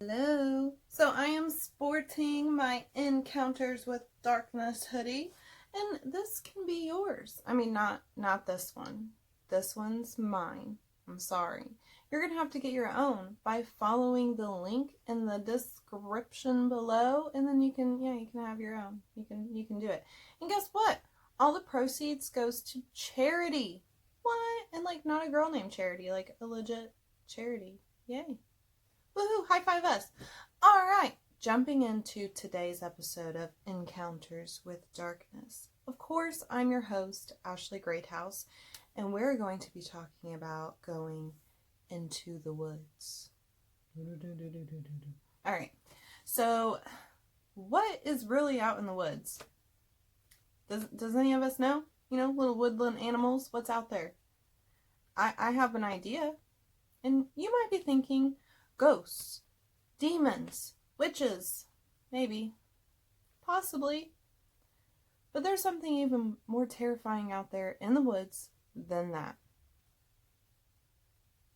Hello. So I am sporting my Encounters with Darkness hoodie, and this can be yours. I mean, not this one. This one's mine. I'm sorry. You're going to have to get your own by following the link in the description below, and then you can have your own. You can do it. And guess what? All the proceeds goes to charity. What? And not a girl named Charity, like a legit charity. Yay. Woohoo! High five us! Alright, jumping into today's episode of Encounters with Darkness. Of course, I'm your host, Ashley Greathouse, and we're going to be talking about going into the woods. Alright, so what is really out in the woods? Does any of us know? You know, little woodland animals, what's out there? I have an idea, and you might be thinking, ghosts, demons, witches, maybe, possibly. But there's something even more terrifying out there in the woods than that.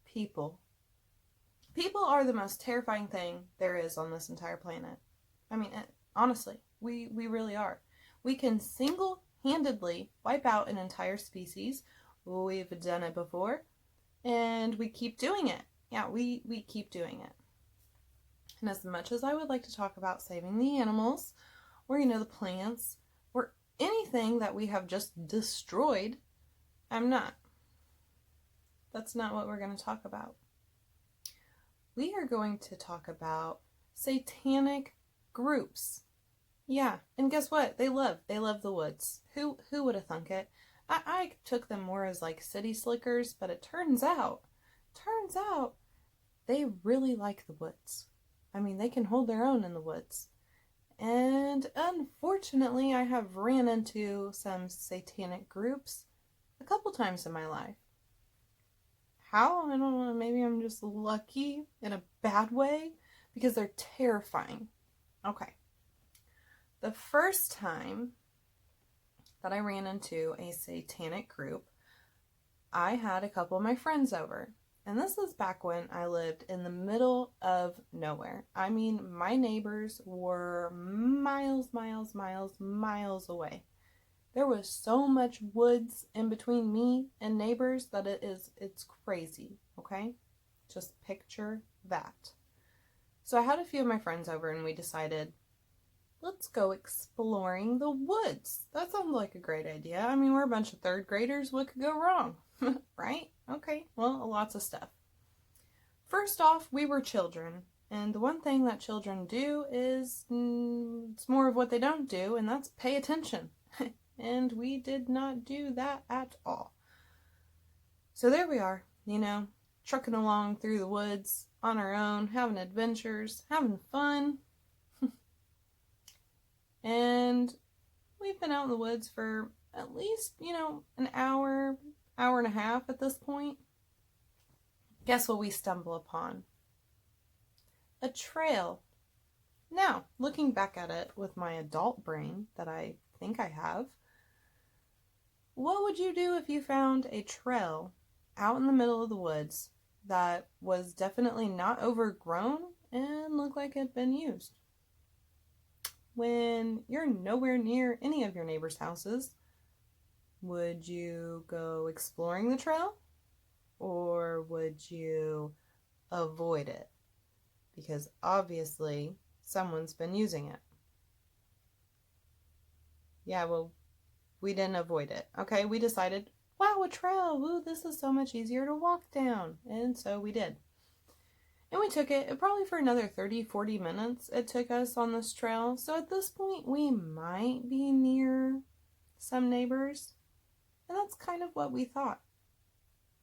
People. People are the most terrifying thing there is on this entire planet. I mean, honestly, we really are. We can single-handedly wipe out an entire species. We've done it before, and we keep doing it. Yeah, we keep doing it. And as much as I would like to talk about saving the animals, or the plants, or anything that we have just destroyed, I'm not. That's not what we're going to talk about. We are going to talk about satanic groups. Yeah, and guess what? They love the woods. Who would have thunk it? I took them more as like city slickers, but it turns out they really like the woods. I mean, they can hold their own in the woods. And unfortunately, I have ran into some satanic groups a couple times in my life. How? I don't know. Maybe I'm just lucky in a bad way because they're terrifying. Okay. The first time that I ran into a satanic group, I had a couple of my friends over. And this was back when I lived in the middle of nowhere. I mean, my neighbors were miles away. There was so much woods in between me and neighbors that it's crazy, okay? Just picture that. So I had a few of my friends over and we decided, let's go exploring the woods. That sounds like a great idea. I mean, we're a bunch of third graders. What could go wrong? Right? Okay, well, lots of stuff. First off, we were children. And the one thing that children do is, it's more of what they don't do, and that's pay attention. And we did not do that at all. So there we are, trucking along through the woods on our own, having adventures, having fun. And we've been out in the woods for at least, an hour and a half at this point. Guess what we stumble upon? A trail. Now, looking back at it with my adult brain that I think I have, what would you do if you found a trail out in the middle of the woods that was definitely not overgrown and looked like it had been used? When you're nowhere near any of your neighbors' houses, would you go exploring the trail? Or would you avoid it? Because obviously someone's been using it. Yeah, well, we didn't avoid it. Okay, we decided, wow, a trail. Ooh, this is so much easier to walk down. And so we did. And we took it probably for another 30-40 minutes. It took us on this trail. So at this point, we might be near some neighbors. And that's kind of what we thought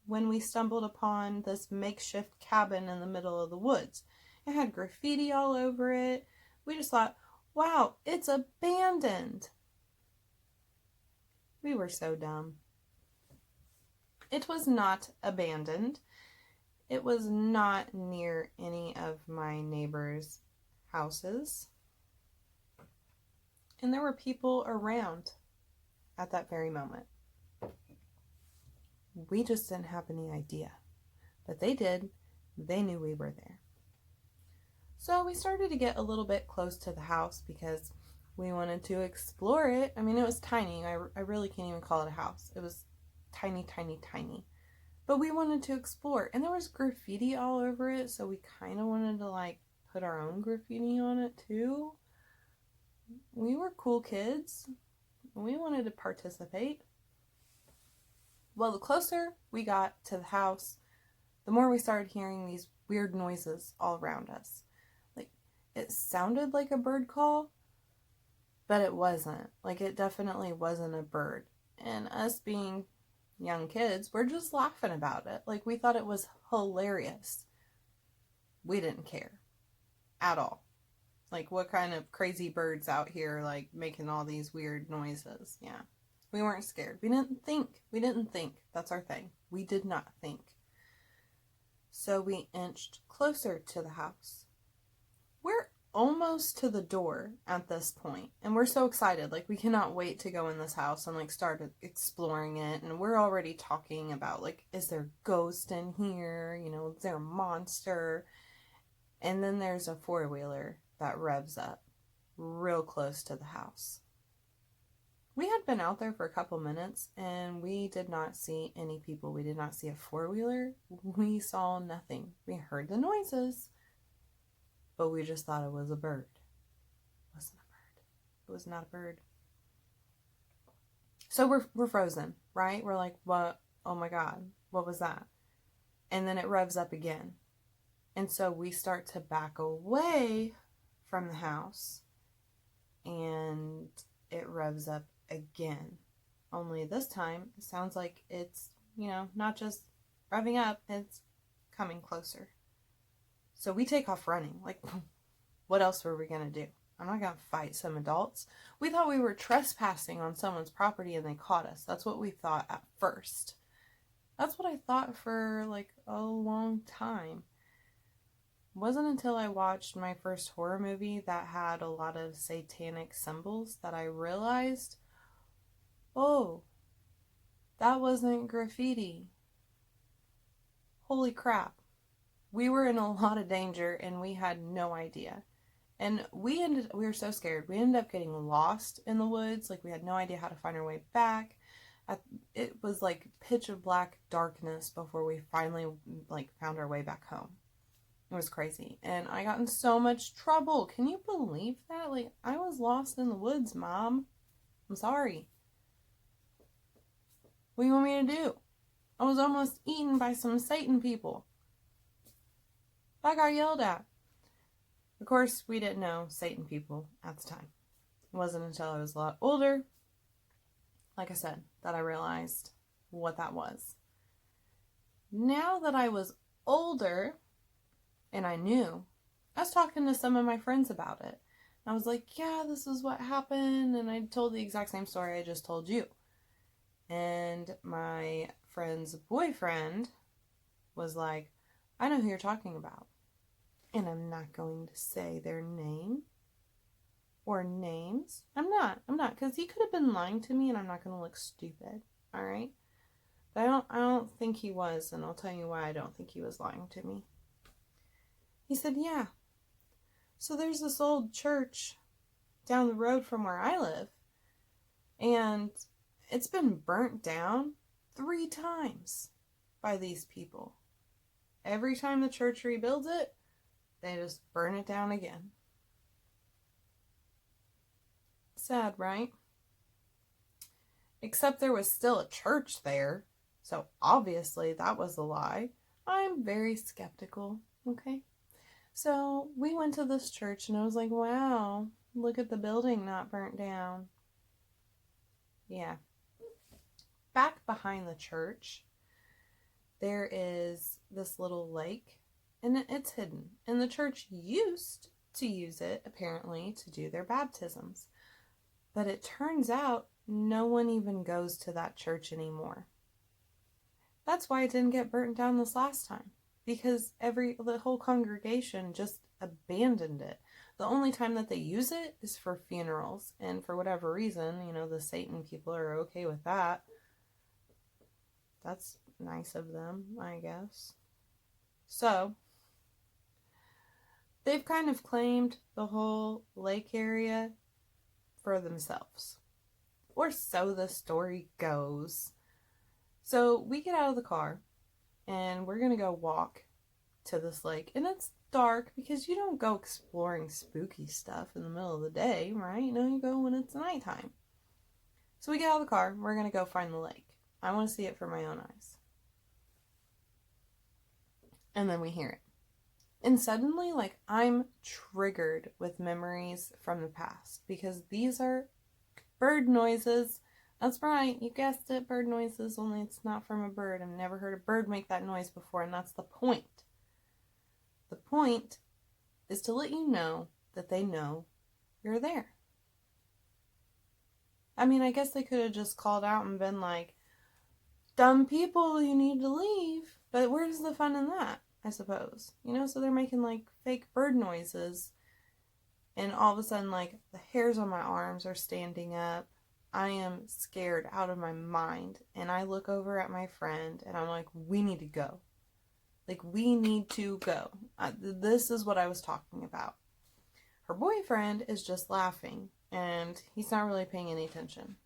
when we stumbled upon this makeshift cabin in the middle of the woods. It had graffiti all over it. We just thought, wow, it's abandoned. We were so dumb. It was not abandoned. It was not near any of my neighbors' houses. And there were people around at that very moment. We just didn't have any idea. But they did. They knew we were there. So we started to get a little bit close to the house because we wanted to explore it. I mean, it was tiny. I really can't even call it a house. It was tiny, tiny, tiny. But we wanted to explore. And there was graffiti all over it, so we kind of wanted to, like, put our own graffiti on it, too. We were cool kids. We wanted to participate. Well, the closer we got to the house, the more we started hearing these weird noises all around us. Like, it sounded like a bird call, but it wasn't. Like, it definitely wasn't a bird. And us being young kids, we're just laughing about it. Like, we thought it was hilarious. We didn't care at all. Like, what kind of crazy birds out here, like, making all these weird noises? Yeah. We weren't scared. We didn't think. That's our thing. We did not think. So we inched closer to the house. We're almost to the door at this point, and we're so excited. Like, we cannot wait to go in this house and, like, start exploring it. And we're already talking about, like, is there a ghost in here? You know, is there a monster? And then there's a four-wheeler that revs up real close to the house. We had been out there for a couple minutes, and we did not see any people. We did not see a four-wheeler. We saw nothing. We heard the noises, but we just thought it was a bird. It wasn't a bird. It was not a bird. So we're frozen, right? We're like, what? Oh my God, what was that? And then it revs up again. And so we start to back away from the house, and it revs up again. Only this time, it sounds like it's, you know, not just revving up, it's coming closer. So we take off running. Like, what else were we going to do? I'm not going to fight some adults. We thought we were trespassing on someone's property and they caught us. That's what we thought at first. That's what I thought for, like, a long time. It wasn't until I watched my first horror movie that had a lot of satanic symbols that I realized, oh, that wasn't graffiti. Holy crap. We were in a lot of danger and we had no idea. And we were so scared. We ended up getting lost in the woods. Like, we had no idea how to find our way back. It was like pitch of black darkness before we finally, like, found our way back home. It was crazy. And I got in so much trouble. Can you believe that? Like, I was lost in the woods, Mom. I'm sorry. What do you want me to do? I was almost eaten by some Satan people. I got yelled at. Of course, we didn't know Satan people at the time. It wasn't until I was a lot older, like I said, that I realized what that was. Now that I was older, and I knew, I was talking to some of my friends about it. I was like, yeah, this is what happened. And I told the exact same story I just told you. And my friend's boyfriend was like, I know who you're talking about. And I'm not going to say their name or names. I'm not, because he could have been lying to me and I'm not going to look stupid. All right? But I don't think he was, and I'll tell you why I don't think he was lying to me. He said, yeah. So there's this old church down the road from where I live, and it's been burnt down 3 times by these people. Every time the church rebuilds it, they just burn it down again. Sad, right? Except there was still a church there, so obviously that was a lie. I'm very skeptical, okay? So we went to this church and I was like, wow, look at the building not burnt down. Yeah. Back behind the church, there is this little lake, and it's hidden. And the church used to use it, apparently, to do their baptisms. But it turns out no one even goes to that church anymore. That's why it didn't get burnt down this last time. Because the whole congregation just abandoned it. The only time that they use it is for funerals. And for whatever reason, the Satan people are okay with that. That's nice of them, I guess. So, they've kind of claimed the whole lake area for themselves. Or so the story goes. So we get out of the car and we're going to go walk to this lake. And it's dark because you don't go exploring spooky stuff in the middle of the day, right? No, you go when it's nighttime. So we get out of the car. We're going to go find the lake. I want to see it for my own eyes. And then we hear it. And suddenly, like, I'm triggered with memories from the past because these are bird noises. That's right, you guessed it, bird noises, only it's not from a bird. I've never heard a bird make that noise before, and that's the point. The point is to let you know that they know you're there. I mean, I guess they could have just called out and been like, dumb people, you need to leave. But where's the fun in that, I suppose? You know, so they're making like fake bird noises. And all of a sudden, like, the hairs on my arms are standing up. I am scared out of my mind. And I look over at my friend and I'm like, we need to go. Like, we need to go. This is what I was talking about. Her boyfriend is just laughing and he's not really paying any attention.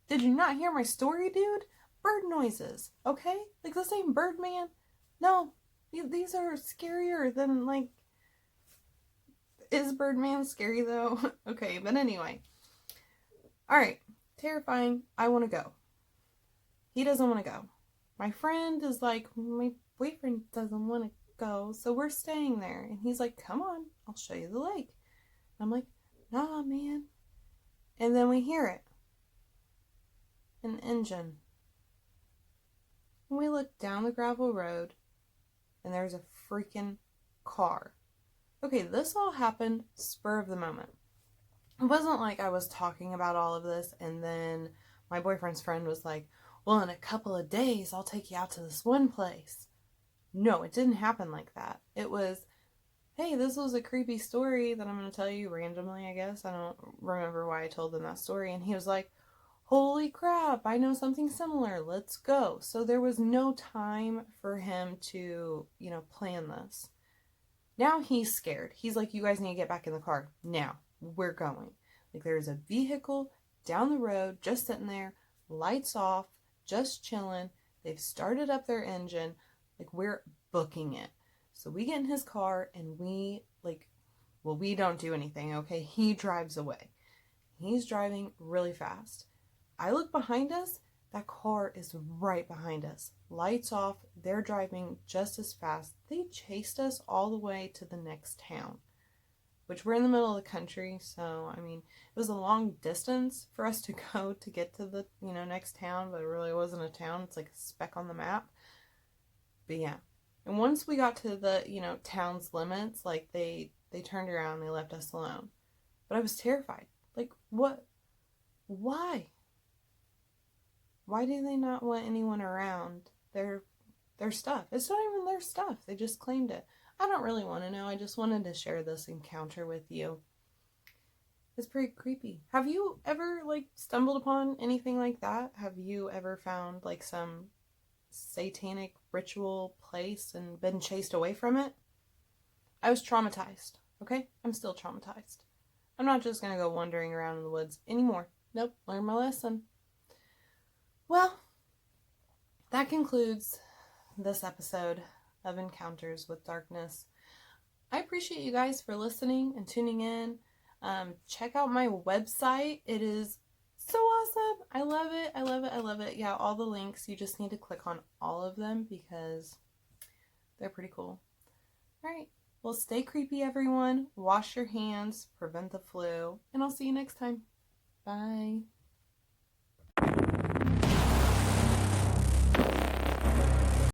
Did you not hear my story, dude? Bird noises, okay? Like the same Birdman? No, these are scarier than, like... Is Birdman scary, though? Okay, but anyway. Alright, terrifying. I want to go. He doesn't want to go. My friend is like, my boyfriend doesn't want to go, so we're staying there. And he's like, come on, I'll show you the lake. I'm like, nah, man. And then we hear it. An engine. And we look down the gravel road, and there's a freaking car. Okay, this all happened spur of the moment. It wasn't like I was talking about all of this and then my boyfriend's friend was like, well, in a couple of days, I'll take you out to this one place. No, it didn't happen like that. It was, hey, this was a creepy story that I'm going to tell you randomly, I guess. I don't remember why I told them that story. And he was like, holy crap, I know something similar. Let's go. So there was no time for him to, plan this. Now he's scared. He's like, you guys need to get back in the car. Now, we're going. Like, there's a vehicle down the road, just sitting there, lights off, just chilling. They've started up their engine. Like, we're booking it. So we get in his car and we don't do anything, okay? He drives away. He's driving really fast. I look behind us. That car is right behind us. Lights off. They're driving just as fast. They chased us all the way to the next town, which we're in the middle of the country. So, I mean, it was a long distance for us to go to get to the, next town, but it really wasn't a town. It's like a speck on the map. But yeah. And once we got to the, town's limits, like they turned around and they left us alone. But I was terrified. Like, what? Why? Why do they not want anyone around their stuff? It's not even their stuff. They just claimed it. I don't really want to know. I just wanted to share this encounter with you. It's pretty creepy. Have you ever, stumbled upon anything like that? Have you ever found, some satanic ritual place and been chased away from it? I was traumatized, okay? I'm still traumatized. I'm not just going to go wandering around in the woods anymore. Nope, learned my lesson. Well, that concludes this episode of Encounters with Darkness. I appreciate you guys for listening and tuning in. Check out my website. It is so awesome. I love it. I love it. I love it. Yeah, all the links. You just need to click on all of them because they're pretty cool. All right. Well, stay creepy, everyone. Wash your hands. Prevent the flu. And I'll see you next time. Bye.